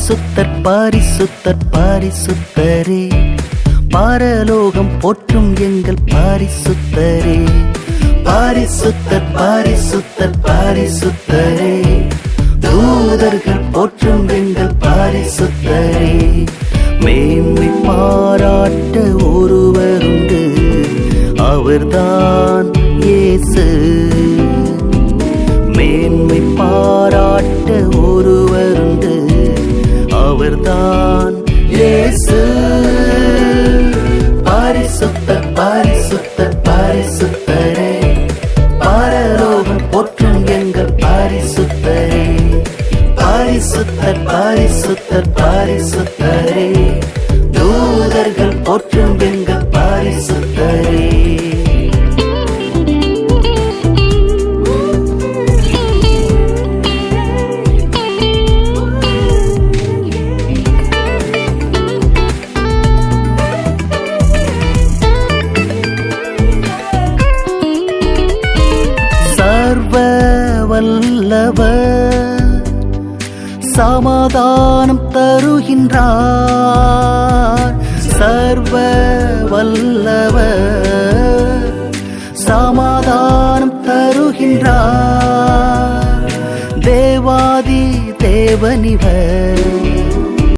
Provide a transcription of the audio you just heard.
பரிசுத்தர் பரிசுத்தர் பரிசுத்தரே, பரலோகம் போற்றும் எங்கள் பரிசுத்தரே. பரிசுத்தர் பரிசுத்தர் பரிசுத்தரே, தூதர்கள் போற்றும் எங்கள் பரிசுத்தரே. மேன்மை பாராட்ட ஒருவருண்டு, அவர்தான் இயேசு. மேன்மை பாராட்ட ஒருவருண்டு, அவர்தான் இயேசு. பரிசுத்தர் பரிசுத்தர் பரிசுத்தரே, பரலோகம் போற்றும் எங்கள் பரிசுத்தரே. பரிசுத்தர் பரிசுத்தர் பரிசுத்தரே, தூதர்கள் போற்றும் எங்கள் பரிசுத்தரே. சர்வ வல்லவர் சமாதானம் தருகின்றார். சர்வ வல்லவர் சமாதானம் தருகின்றார். தேவாதி தேவனிவர்